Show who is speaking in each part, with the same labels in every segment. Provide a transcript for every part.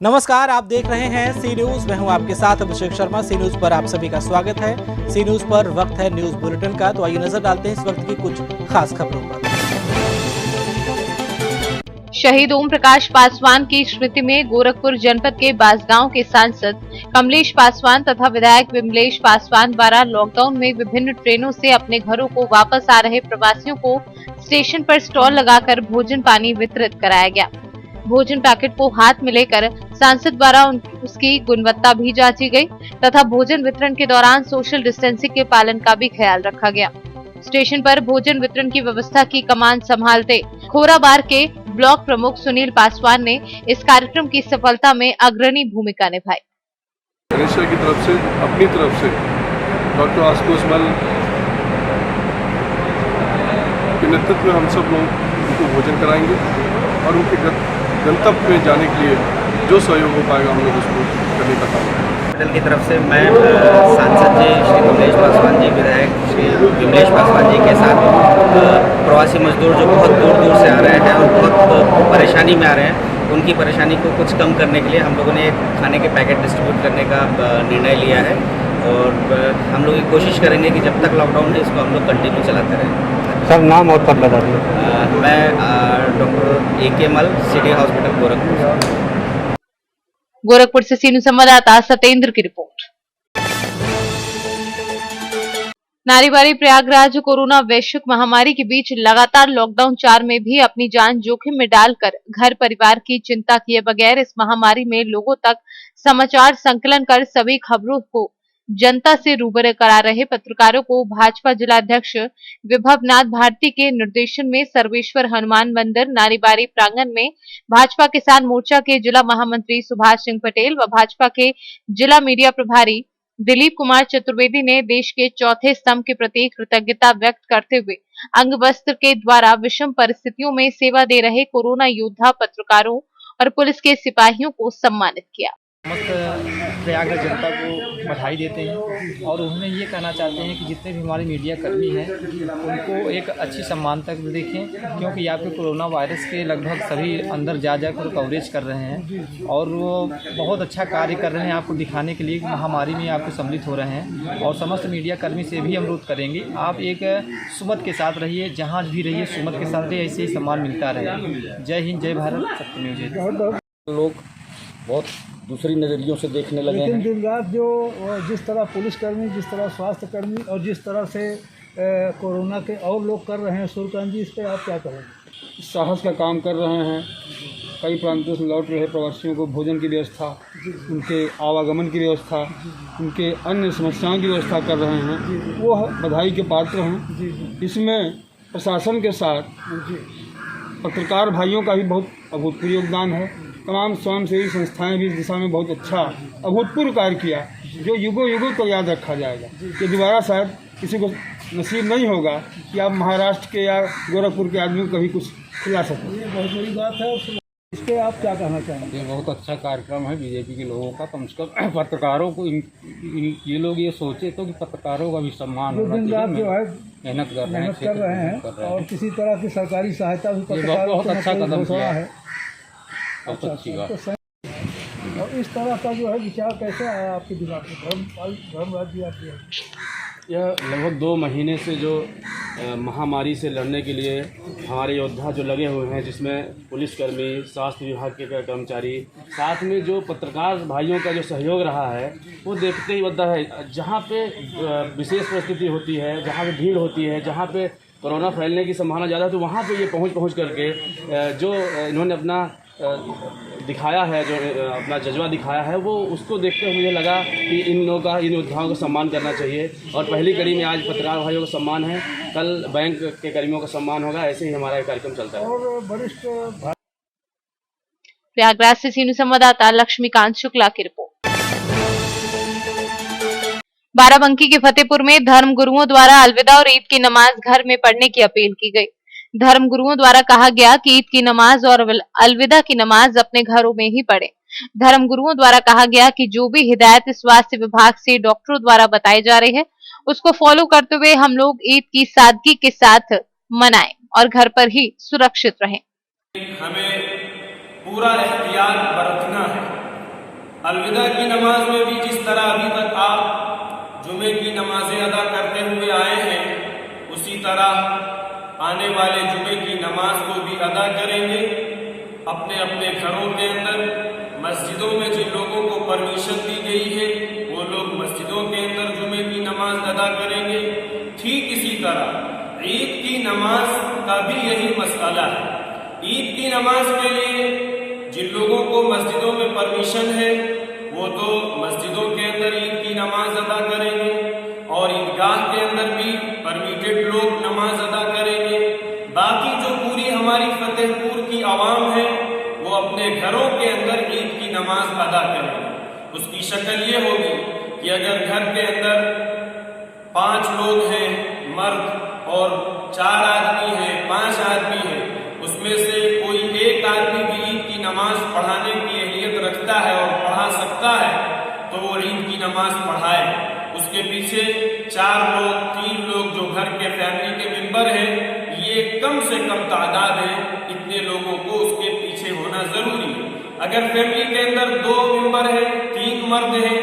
Speaker 1: नमस्कार, आप देख रहे हैं सी न्यूज। मैं हूं आपके साथ अभिषेक शर्मा। सी न्यूज पर आप सभी का स्वागत है। सी न्यूज पर वक्त है न्यूज बुलेटिन का, तो आइए नजर डालते हैं इस वक्त की कुछ खास खबरों पर।
Speaker 2: शहीद ओम प्रकाश पासवान की स्मृति में गोरखपुर जनपद के बांसगांव के सांसद कमलेश पासवान तथा विधायक विमलेश पासवान द्वारा लॉकडाउन में विभिन्न ट्रेनों से अपने घरों को वापस आ रहे प्रवासियों को स्टेशन पर स्टॉल लगाकर भोजन पानी वितरित कराया गया। भोजन पैकेट को हाथ में लेकर सांसद द्वारा उसकी गुणवत्ता भी जांची गई तथा भोजन वितरण के दौरान सोशल डिस्टेंसिंग के पालन का भी ख्याल रखा गया। स्टेशन पर भोजन वितरण की व्यवस्था की कमान संभालते खोराबार के ब्लॉक प्रमुख सुनील पासवान ने इस कार्यक्रम की सफलता में अग्रणी भूमिका निभाई।
Speaker 3: की तरफ से अपनी तरफ से डॉक्टर आशुतोष मल के नेतृत्व में हम सब लोग उनको भोजन कराएंगे और उनके गंतव्य में जाने के लिए जो सहयोग हो पाएगा हम लोग उसको करने का काम करेंगे।
Speaker 4: की तरफ से मैं सांसद जी श्री कमलेश पासवान जी, विधायक श्री विमलेश पासवान जी के साथ प्रवासी मजदूर जो बहुत दूर दूर से आ रहे हैं और बहुत परेशानी में आ रहे हैं, उनकी परेशानी को कुछ कम करने के लिए हम लोगों ने एक खाने के पैकेट डिस्ट्रीब्यूट करने का निर्णय लिया है और हम लोग ये कोशिश करेंगे कि जब तक लॉकडाउन है इसको हम लोग कंटिन्यू चलाते रहें।
Speaker 5: सर, नाम और पद बता दीजिए।
Speaker 4: मैं डॉक्टर ए.के. मल, सिटी हॉस्पिटल गोरखपुर।
Speaker 2: गोरखपुर से सीनू संवाददाता सतेंद्र की रिपोर्ट। नारीवारी प्रयागराज कोरोना वैश्विक महामारी के बीच लगातार लॉकडाउन 4 में भी अपनी जान जोखिम में डालकर घर परिवार की चिंता किए बगैर इस महामारी में लोगों तक समाचार संकलन कर सभी खबरों को जनता से रूबरू करा रहे पत्रकारों को भाजपा जिला अध्यक्ष विभवनाथ भारती के निर्देशन में सर्वेश्वर हनुमान मंदिर नारीवारी प्रांगण में भाजपा किसान मोर्चा के जिला महामंत्री सुभाष सिंह पटेल व भाजपा के जिला मीडिया प्रभारी दिलीप कुमार चतुर्वेदी ने देश के चौथे स्तंभ के प्रति कृतज्ञता व्यक्त करते हुए अंग वस्त्र के द्वारा विषम परिस्थितियों में सेवा दे रहे कोरोना योद्धा पत्रकारों और पुलिस के सिपाहियों को सम्मानित किया।
Speaker 6: प्रयागराज जनता को बधाई देते हैं और उन्हें ये कहना चाहते हैं कि जितने भी हमारे मीडिया कर्मी हैं उनको एक अच्छी सम्मान तक देखें, क्योंकि यहाँ पे कोरोना वायरस के लगभग सभी अंदर जा कर कवरेज कर रहे हैं और वो बहुत अच्छा कार्य कर रहे हैं आपको दिखाने के लिए कि महामारी में आपको सम्मिलित हो रहे हैं। और समस्त मीडिया कर्मी से भी अनुरोध करेंगे, आप एक सुमत के साथ रहिए, जहाँ भी रहिए सुमत के साथ रहिए, ऐसे ही सम्मान मिलता रहे। जय हिंद, जय भारत, सत्यमेव जयते।
Speaker 5: लोग बहुत दूसरी नज़रियों से देखने लगे हैं।
Speaker 7: दिन रात जो जिस तरह पुलिसकर्मी, जिस तरह स्वास्थ्य कर्मी और जिस तरह से कोरोना के और लोग कर रहे हैं, सूर्यकांत जी, इस पर आप क्या कहेंगे?
Speaker 5: साहस का काम कर रहे हैं। कई प्रांतों से लौट रहे प्रवासियों को भोजन की व्यवस्था, उनके आवागमन की व्यवस्था, उनके अन्य समस्याओं की व्यवस्था कर रहे हैं, वो बधाई के पात्र हैं। इसमें प्रशासन के साथ पत्रकार भाइयों का भी बहुत अभूतपूर्व योगदान है। तमाम स्वयंसेवी संस्थाएं भी इस दिशा में बहुत अच्छा अभूतपूर्व कार्य किया, जो युगों युगों को याद रखा जाएगा। ये दोबारा शायद किसी को नसीब नहीं होगा कि आप महाराष्ट्र के या गोरखपुर के आदमी को कभी कुछ खिला सकें।
Speaker 7: ये बहुत बड़ी बात है। इस पर आप क्या कहना चाहेंगे?
Speaker 5: ये बहुत अच्छा कार्यक्रम है बीजेपी के लोगों का। कम से कम पत्रकारों को ये लोग ये सोचे तो कि पत्रकारों का भी सम्मान होना चाहिए।
Speaker 7: दिन रात जो है
Speaker 5: मेहनत कर रहे हैं
Speaker 7: और किसी तरह की सरकारी सहायता भी
Speaker 5: बहुत अच्छा कदम किया है।
Speaker 7: अच्छा, और इस तरह का जो है विचार कैसे आया आपके दिमाग में? धर्म राज्य आपकी
Speaker 8: यह लगभग 2 महीने से जो महामारी से लड़ने के लिए हमारे योद्धा जो लगे हुए हैं, जिसमें पुलिसकर्मी, स्वास्थ्य विभाग के कर्मचारी, साथ में जो पत्रकार भाइयों का जो सहयोग रहा है, वो देखते ही बनता है। जहाँ पे विशेष परिस्थिति होती है, जहाँ पे भीड़ होती है, जहाँ पे कोरोना फैलने की संभावना ज़्यादा है, तो वहाँ पे ये पहुँच करके जो इन्होंने अपना दिखाया है, जो अपना जज्बा दिखाया है, वो उसको देखते हुए मुझे लगा कि इन लोगों का, इन योद्धाओं को सम्मान करना चाहिए। और पहली कड़ी में आज पत्रकार भाइयों का सम्मान है, कल बैंक के कर्मियों का सम्मान होगा। ऐसे ही हमारा कार्यक्रम चलता है।
Speaker 7: और वरिष्ठ
Speaker 2: प्रयागराज से सीनू संवाददाता लक्ष्मीकांत शुक्ला की रिपोर्ट। बाराबंकी के फतेहपुर में धर्म गुरुओं द्वारा अलविदा और ईद की नमाज घर में पढ़ने की अपील की गई। धर्म गुरुओं द्वारा कहा गया कि ईद की नमाज और अलविदा की नमाज अपने घरों में ही पढ़ें। धर्म गुरुओं द्वारा कहा गया कि जो भी हिदायत स्वास्थ्य विभाग से डॉक्टरों द्वारा बताई जा रही है, उसको फॉलो करते हुए हम लोग ईद की सादगी के साथ मनाएं और घर पर ही सुरक्षित रहें।
Speaker 9: हमें पूरा एहतियात बरतना है। अलविदा की नमाज में भी जिस तरह अभी तक आप जुमे की नमाजें अदा करते हुए आए हैं, उसी तरह आने वाले जुमे की नमाज को भी अदा करेंगे। अपने अपने घरों के अंदर, मस्जिदों में जिन लोगों को परमिशन दी गई है वो लोग मस्जिदों के अंदर जुमे की नमाज अदा करेंगे। ठीक इसी तरह ईद की नमाज का भी यही मसला है। ईद की नमाज के लिए जिन लोगों को मस्जिदों में परमिशन है वो तो मस्जिदों के अंदर ईद की नमाज अदा करेंगे और ईदगाह के अंदर भी परमिटेड लोग नमाज अदा करेंगे। बाकी जो पूरी हमारी फतेहपुर की आवाम है वो अपने घरों के अंदर ईद की नमाज अदा करेंगे। उसकी शक्ल ये होगी कि अगर घर के अंदर 5 लोग हैं मर्द और 4 आदमी हैं, 5 आदमी हैं, उसमें से कोई एक आदमी भी ईद की नमाज पढ़ाने की अहलियत रखता है और पढ़ा सकता है तो वो ईद की नमाज पढ़ाए। उसके पीछे 4 लोग 3 लोग जो घर के फैमिली के मेंबर हैं, ये कम से कम तादाद है, इतने लोगों को उसके पीछे होना जरूरी है। अगर फैमिली के अंदर 2 मेंबर है, 3 मर्द हैं,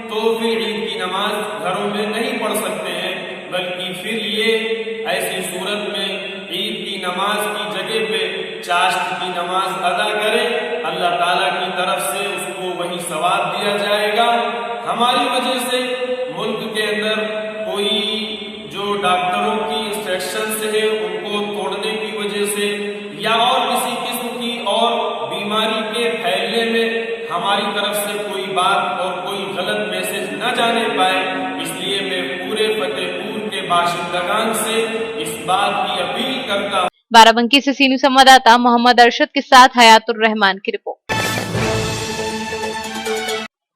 Speaker 9: तो फिर ईद की नमाज घरों में नहीं पढ़ सकते हैं, बल्कि फिर ये ऐसी सूरत में ईद की नमाज की जगह पे चाश्त की नमाज अदा करें। अल्लाह ताला की तरफ से उसको वही सवाब दिया जाएगा। हमारी वजह से मुल्क के अंदर कोई जो डॉक्टरों की इंस्ट्रक्शंस है उनको तोड़ने की वजह से या और किसी किस्म की और बीमारी के फैलने में हमारी तरफ से कोई बात और कोई गलत मैसेज न जाने पाए, इसलिए मैं पूरे फतेहपुर के बाशिंदगान से इस बात की अपील करता हूँ।
Speaker 2: बाराबंकी से सीनू संवाददाता मोहम्मद अरशद के साथ हयातुर रहमान की रिपोर्ट।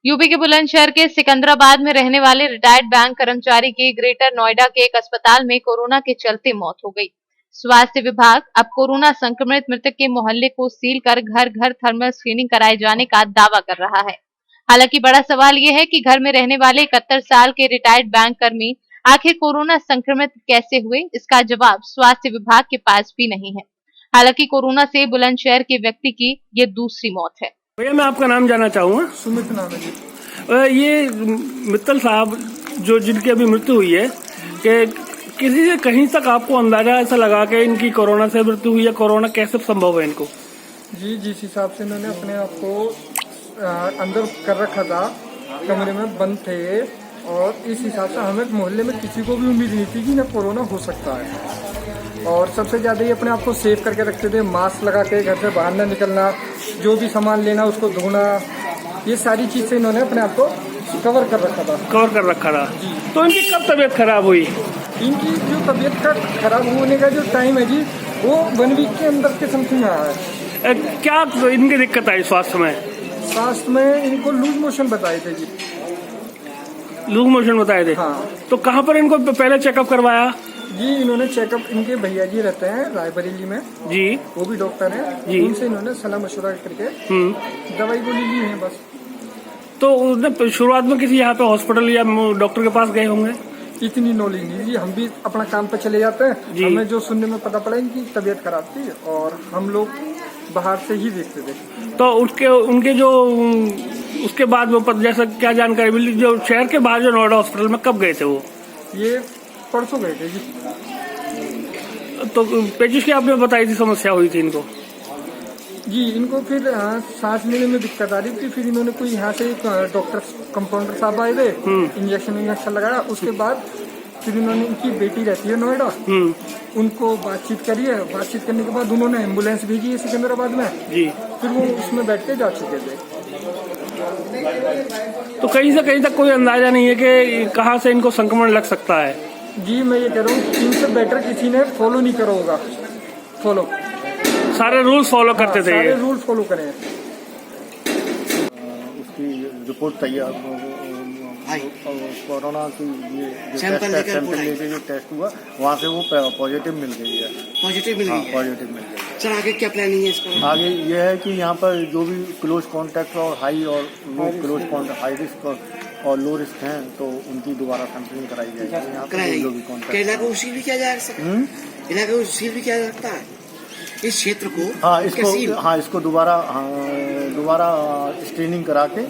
Speaker 2: यूपी के बुलंदशहर के सिकंदराबाद में रहने वाले रिटायर्ड बैंक कर्मचारी की ग्रेटर नोएडा के एक अस्पताल में कोरोना के चलते मौत हो गई। स्वास्थ्य विभाग अब कोरोना संक्रमित मृतक के मोहल्ले को सील कर घर घर थर्मल स्क्रीनिंग कराए जाने का दावा कर रहा है। हालांकि बड़ा सवाल यह है कि घर में रहने वाले 71 साल के रिटायर्ड बैंक कर्मी आखिर कोरोना संक्रमित कैसे हुए, इसका जवाब स्वास्थ्य विभाग के पास भी नहीं है। हालांकि कोरोना से बुलंदशहर के व्यक्ति की ये दूसरी मौत है।
Speaker 10: भैया मैं आपका नाम जानना चाहूँगा।
Speaker 7: सुमित नाम है जी।
Speaker 10: ये मित्तल साहब जो जिनकी अभी मृत्यु हुई है, कि किसी से कहीं तक आपको अंदाजा ऐसा लगा कि इनकी कोरोना से मृत्यु हुई है, कोरोना कैसे संभव है इनको?
Speaker 7: जी जिस हिसाब से इन्होंने अपने आप को अंदर कर रखा था, कमरे में बंद थे, और इस हिसाब से हमें मोहल्ले में किसी को भी उम्मीद नहीं थी कि ना कोरोना हो सकता है। और सबसे ज़्यादा ये अपने आप को सेव करके रखते थे, मास्क लगा के घर से बाहर न निकलना, जो भी सामान लेना उसको धोना, ये सारी चीज़ से इन्होंने अपने आप को कवर कर रखा था।
Speaker 10: जी। तो इनकी कब तबीयत खराब हुई?
Speaker 7: इनकी जो तबीयत का खराब होने का जो टाइम है जी, वो 1 वीक के अंदर के समथिंग आया है।
Speaker 10: क्या इनकी दिक्कत आई स्वास्थ्य में?
Speaker 7: स्वास्थ्य में इनको लूज मोशन बताए थे जी।
Speaker 10: लूज मोशन बताए थे?
Speaker 7: हाँ।
Speaker 10: तो कहाँ पर इनको पहले चेकअप करवाया?
Speaker 7: जी इन्होंने चेकअप, इनके भैया जी रहते हैं रायबरेली में
Speaker 10: जी,
Speaker 7: वो भी डॉक्टर हैं जी, उनसे इन्होंने सलाह मशवरा करके दवाई गोली ली है बस।
Speaker 10: तो शुरुआत में किसी यहाँ पे हॉस्पिटल या डॉक्टर के पास गए होंगे?
Speaker 7: इतनी नॉलेज नहीं जी, हम भी अपना काम पे चले जाते हैं, हमें जो सुनने में पता पड़ा इनकी तबीयत खराब थी और हम लोग बाहर से ही देखते थे।
Speaker 10: तो उनके जो उसके बाद वो जैसा क्या जानकारी मिली, जो शहर के बाहर जो नोएडा हॉस्पिटल में कब गए थे वो?
Speaker 7: ये परसों गए थे जी।
Speaker 10: तो पेचिश की आपने बताई थी समस्या हुई थी इनको?
Speaker 7: जी इनको फिर सांस लेने में दिक्कत आ रही थी, फिर इन्होंने कोई यहाँ से डॉक्टर कंपाउंडर साहब आए थे, इंजेक्शन लगाया, उसके बाद फिर इन्होंने, इनकी बेटी रहती है नोएडा, उनको बातचीत करी है, बातचीत करने के बाद उन्होंने एम्बुलेंस भेजी है सिकंदराबाद में जी, फिर वो उसमें बैठ के जा चुके थे।
Speaker 10: तो कहीं से कहीं तक कोई अंदाजा नहीं है कि कहाँ से इनको संक्रमण लग सकता है?
Speaker 7: जी मैं ये कह रहा हूँ इनसे बेटर किसी ने फॉलो नहीं करा होगा। फॉलो
Speaker 10: सारे रूल्स फॉलो करते थे,
Speaker 7: सारे रूल फॉलो करें।
Speaker 11: उसकी रिपोर्ट तैयार, कोरोना की ये सैंपल लेके जो टेस्ट हुआ वहाँ से वो पॉजिटिव मिल गई है। पॉजिटिव मिल गई।
Speaker 12: सर आगे क्या प्लानिंग है इसका?
Speaker 11: आगे ये है कि यहाँ पर जो भी क्लोज कॉन्टैक्ट और हाई और लो क्लोज कॉन्टैक्ट, हाई रिस्क और लो रिस्क हैं, तो उनकी दोबारा सैंपलिंग कराई जाएगी। यहाँ पर जो भी कॉन्टैक्ट
Speaker 12: इलाके को सील भी किया जा सकता है, इलाके को सील भी किया जा सकता है इस क्षेत्र को।
Speaker 11: इसको दोबारा स्क्रीनिंग करा के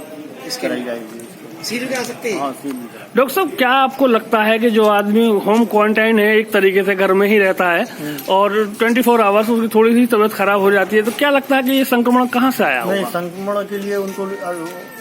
Speaker 11: कराई जाएगी।
Speaker 12: सील भी आ सकते हैं?
Speaker 11: हाँ, सील भी।
Speaker 10: डॉक्टर साहब, क्या आपको लगता है कि जो आदमी होम क्वारंटाइन है, एक तरीके से घर में ही रहता है और 24 आवर्स उसकी थोड़ी सी तबीयत खराब हो जाती है, तो क्या लगता है कि ये संक्रमण कहाँ से आया
Speaker 11: नहीं,
Speaker 10: होगा?
Speaker 11: संक्रमण के लिए उनको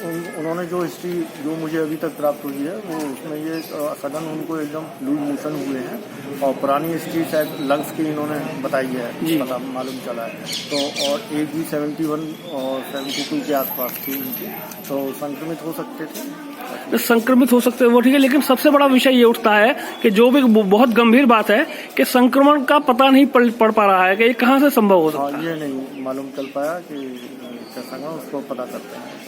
Speaker 11: उन्होंने जो हिस्ट्री जो मुझे अभी तक प्राप्त हुई है वो उसमें ये सडन उनको एकदम लूज मोशन हुए हैं और पुरानी हिस्ट्री शायद लंग्स की इन्होंने बताई है, पता मालूम चला है। तो और एज भी 71 और 72 के आसपास थी उनकी, तो संक्रमित हो सकते थे।
Speaker 10: संक्रमित हो सकते हैं वो ठीक है, लेकिन सबसे बड़ा विषय ये उठता है कि जो भी बहुत गंभीर बात है कि संक्रमण का पता नहीं पड़ पा रहा है कि ये कहाँ से संभव हो सकता है।
Speaker 11: ये नहीं मालूम चल पाया कि कैसा है, उसको पता करते हैं।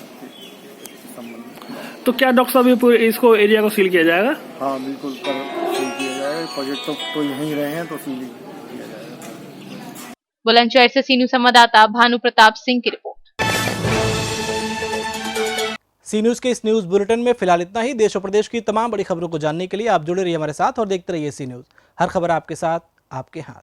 Speaker 10: तो क्या डॉक्टर साहब ये पूरे इसको एरिया को सील किया जाएगा?
Speaker 11: हाँ बिल्कुल, सील किया जाएगा। प्रोजेक्ट तो यहीं रहे हैं तो सील किया जाएगा।
Speaker 2: बुलंदशहर से सी न्यूज संवाददाता भानु प्रताप सिंह की रिपोर्ट।
Speaker 1: सी न्यूज के इस न्यूज बुलेटिन में फिलहाल इतना ही। देश और प्रदेश की तमाम बड़ी खबरों को जानने के लिए आप जुड़े रहिए हमारे साथ और देखते रहिए सी न्यूज। हर खबर आपके साथ, आपके हाथ।